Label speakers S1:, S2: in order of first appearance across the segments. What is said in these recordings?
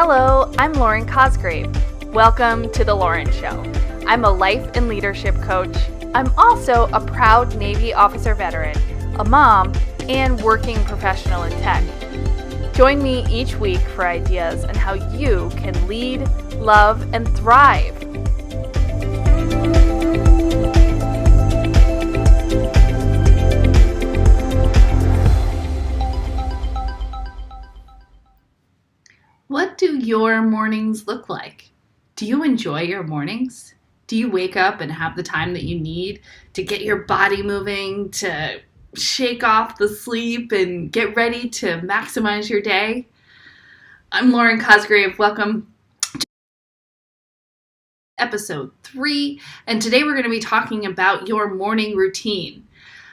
S1: Hello, I'm Lauren Cosgrave. Welcome to The Lauren Show. I'm a life and leadership coach. I'm also a proud Navy officer veteran, a mom, and working professional in tech. Join me each week for ideas on how you can lead, love, and thrive. What do your mornings look like? Do you enjoy your mornings? Do you wake up and have the time that you need to get your body moving, to shake off the sleep and get ready to maximize your day? I'm Lauren Cosgrave. Welcome to episode 3, and today we're going to be talking about your morning routine.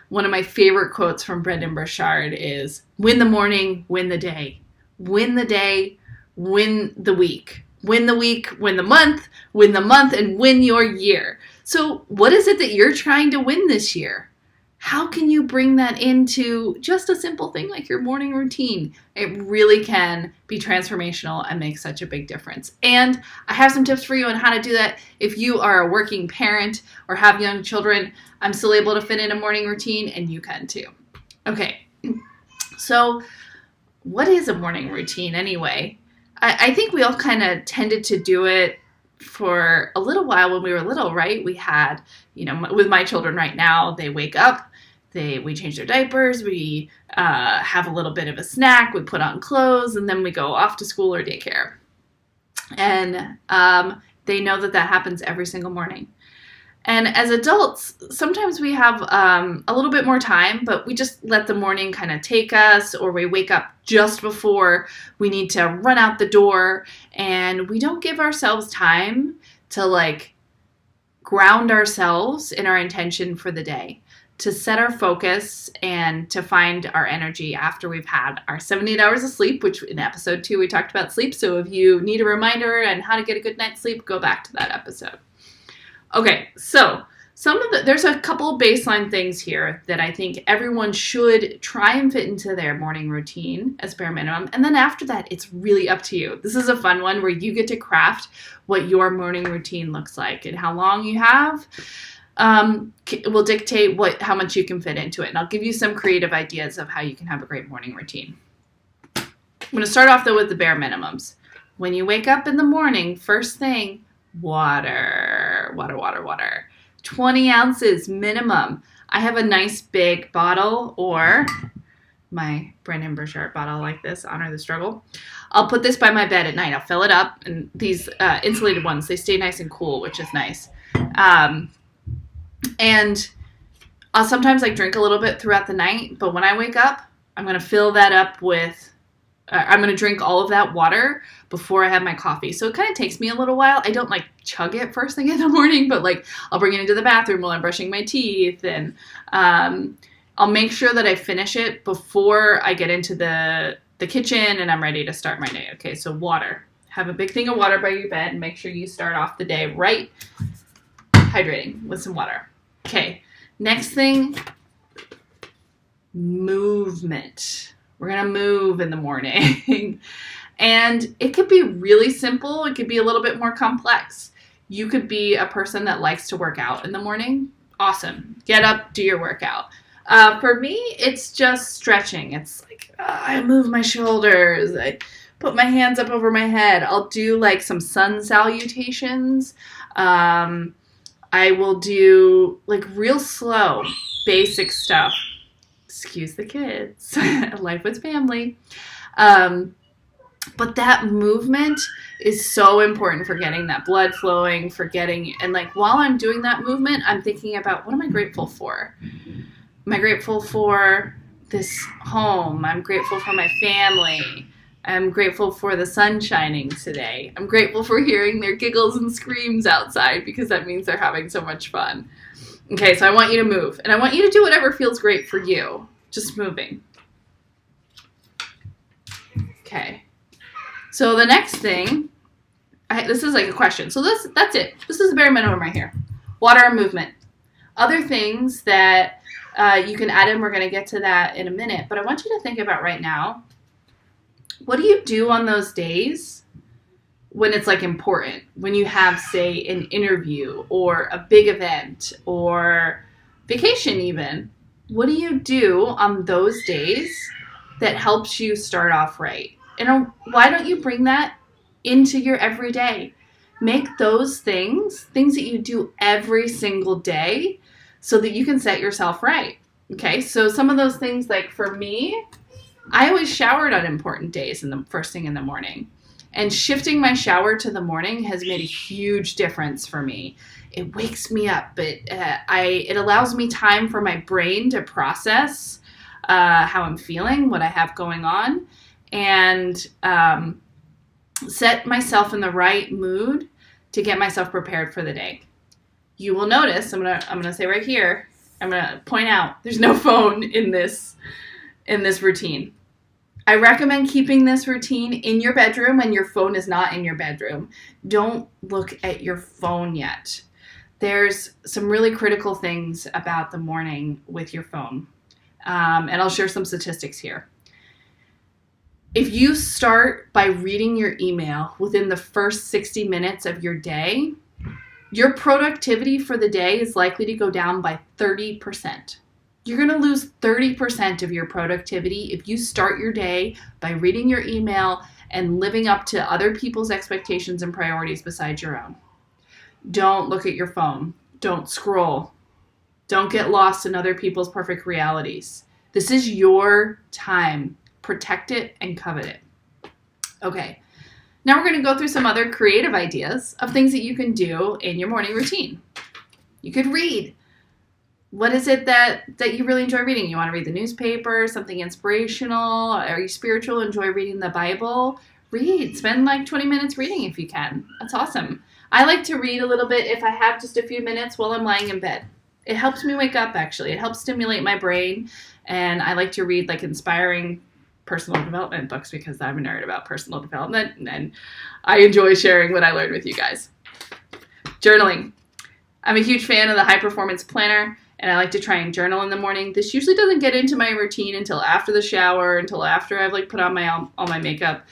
S1: One of my favorite quotes from Brendon Burchard is, "Win the morning, win the day. Win the day, win the week. Win the week, win the month, and win your year." So what is it that you're trying to win this year? How can you bring that into just a simple thing like your morning routine? It really can be transformational and make such a big difference. And I have some tips for you on how to do that. If you are a working parent or have young children, I'm still able to fit in a morning routine, and you can too. Okay, so what is a morning routine anyway? I think we all kind of tended to do it for a little while when we were little, right? We had, with my children right now, they wake up, we change their diapers, we have a little bit of a snack, we put on clothes, and then we go off to school or daycare. And they know that happens every single morning. And as adults, sometimes we have a little bit more time, but we just let the morning kind of take us, or we wake up just before we need to run out the door, and we don't give ourselves time to ground ourselves in our intention for the day, to set our focus and to find our energy after we've had our 7 to 8 hours of sleep, which in episode 2 we talked about sleep. So if you need a reminder and how to get a good night's sleep, go back to that episode. Okay, so there's a couple baseline things here that I think everyone should try and fit into their morning routine as bare minimum. And then after that, it's really up to you. This is a fun one where you get to craft what your morning routine looks like, and how long you have will dictate how much you can fit into it. And I'll give you some creative ideas of how you can have a great morning routine. I'm going to start off though with the bare minimums. When you wake up in the morning, first thing, water. 20 ounces minimum. I have a nice big bottle, or my Brendon Burchard bottle like this, Honor the Struggle. I'll put this by my bed at night. I'll fill it up, and these insulated ones, they stay nice and cool, which is nice. And I'll sometimes drink a little bit throughout the night, but when I wake up, I'm going to fill that up with I'm going to drink all of that water before I have my coffee. So it kind of takes me a little while. I don't chug it first thing in the morning, but I'll bring it into the bathroom while I'm brushing my teeth, and I'll make sure that I finish it before I get into the kitchen and I'm ready to start my day. Okay, so water. Have a big thing of water by your bed and make sure you start off the day right hydrating with some water. Okay, next thing, movement. We're going to move in the morning. And it could be really simple. It could be a little bit more complex. You could be a person that likes to work out in the morning. Awesome. Get up, do your workout. For me, it's just stretching. It's I move my shoulders. I put my hands up over my head. I'll do some sun salutations. I will do real slow, basic stuff. Excuse the kids. Life with family. But that movement is so important for getting that blood flowing, and while I'm doing that movement, I'm thinking about, what am I grateful for? Am I grateful for this home? I'm grateful for my family. I'm grateful for the sun shining today. I'm grateful for hearing their giggles and screams outside, because that means they're having so much fun. Okay, so I want you to move, and I want you to do whatever feels great for you. Just moving. Okay. So the next thing, this is a question. So that's it. This is the bare minimum right here. Water and movement. Other things that you can add in, we're going to get to that in a minute, but I want you to think about right now, what do you do on those days when it's like important, when you have, say, an interview or a big event or vacation even. What do you do on those days that helps you start off right? And why don't you bring that into your everyday? Make those things that you do every single day so that you can set yourself right. Okay, so some of those things, like for me, I always showered on important days in the first thing in the morning. And shifting my shower to the morning has made a huge difference for me. It wakes me up, but it allows me time for my brain to process how I'm feeling, what I have going on, and set myself in the right mood to get myself prepared for the day. You will notice, I'm gonna say right here, I'm gonna point out, there's no phone in this routine. I recommend keeping this routine in your bedroom when your phone is not in your bedroom. Don't look at your phone yet. There's some really critical things about the morning with your phone. And I'll share some statistics here. If you start by reading your email within the first 60 minutes of your day, your productivity for the day is likely to go down by 30%. You're going to lose 30% of your productivity if you start your day by reading your email and living up to other people's expectations and priorities besides your own. Don't look at your phone. Don't scroll. Don't get lost in other people's perfect realities. This is your time. Protect it and covet it. Okay, now we're going to go through some other creative ideas of things that you can do in your morning routine. You could read. What is it that you really enjoy reading? You want to read the newspaper, something inspirational? Are you spiritual? Enjoy reading the Bible? Read. Spend like 20 minutes reading if you can. That's awesome. I like to read a little bit if I have just a few minutes while I'm lying in bed. It helps me wake up, actually. It helps stimulate my brain. And I like to read like inspiring personal development books because I'm a nerd about personal development. And I enjoy sharing what I learned with you guys. Journaling. I'm a huge fan of the High Performance Planner. And I like to try and journal in the morning. This usually doesn't get into my routine until after the shower, until after I've like put on all my makeup.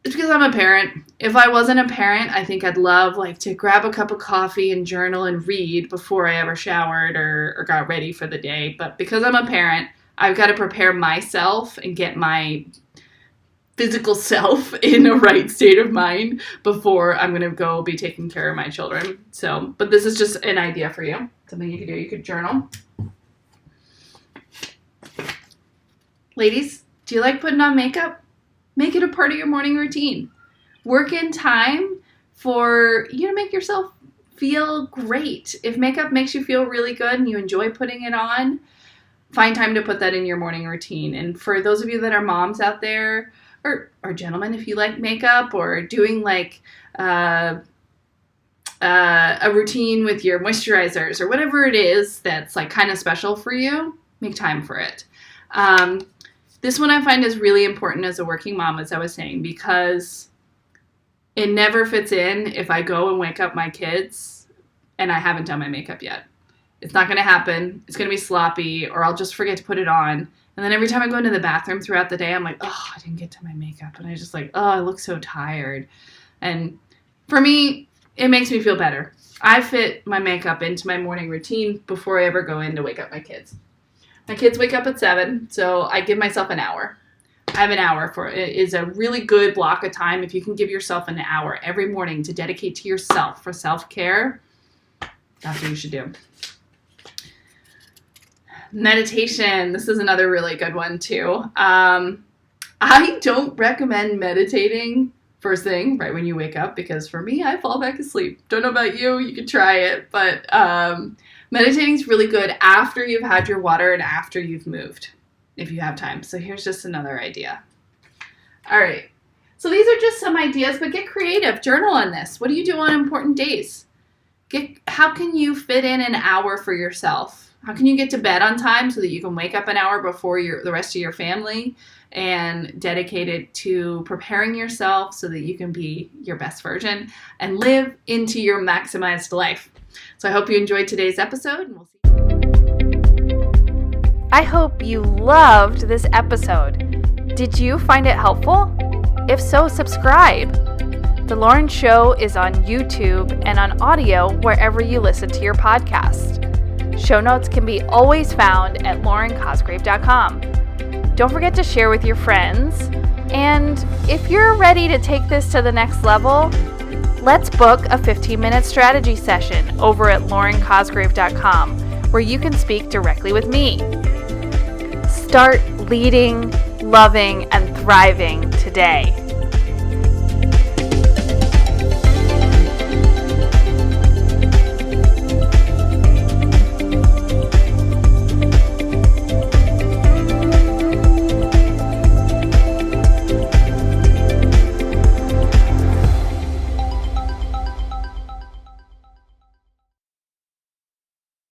S1: It's because I'm a parent. If I wasn't a parent, I think I'd love like to grab a cup of coffee and journal and read before I ever showered or got ready for the day. But because I'm a parent, I've got to prepare myself and get my physical self in a right state of mind before I'm going to go be taking care of my children. So, but this is just an idea for you. Something you could do. You could journal. Ladies, do you like putting on makeup? Make it a part of your morning routine. Work in time for you to make yourself feel great. If makeup makes you feel really good and you enjoy putting it on, find time to put that in your morning routine. And for those of you that are moms out there, or gentlemen, if you like makeup, or doing like a routine with your moisturizers or whatever it is that's like kind of special for you, make time for it. This one I find is really important as a working mom, as I was saying, because it never fits in if I go and wake up my kids and I haven't done my makeup yet. It's not going to happen. It's going to be sloppy, or I'll just forget to put it on. And then every time I go into the bathroom throughout the day, I'm like, oh, I didn't get to my makeup. And I just like, oh, I look so tired. And for me, it makes me feel better. I fit my makeup into my morning routine before I ever go in to wake up my kids. My kids wake up at 7, so I give myself an hour. I have an hour for it. It is a really good block of time. If you can give yourself an hour every morning to dedicate to yourself for self-care, that's what you should do. Meditation. This is another really good one too. I don't recommend meditating first thing right when you wake up, because for me, I fall back asleep. Don't know about you. You can try it, but meditating is really good after you've had your water and after you've moved, if you have time. So here's just another idea. All right. So these are just some ideas, but get creative. Journal on this. What do you do on important days? How can you fit in an hour for yourself? How can you get to bed on time so that you can wake up an hour before the rest of your family and dedicate it to preparing yourself so that you can be your best version and live into your maximized life? So I hope you enjoyed today's episode, and we'll see you.
S2: I hope you loved this episode. Did you find it helpful? If so, subscribe. The Lauren Show is on YouTube and on audio wherever you listen to your podcast. Show notes can be always found at laurencosgrave.com. Don't forget to share with your friends. And if you're ready to take this to the next level, let's book a 15-minute strategy session over at laurencosgrave.com where you can speak directly with me. Start leading, loving, and thriving today.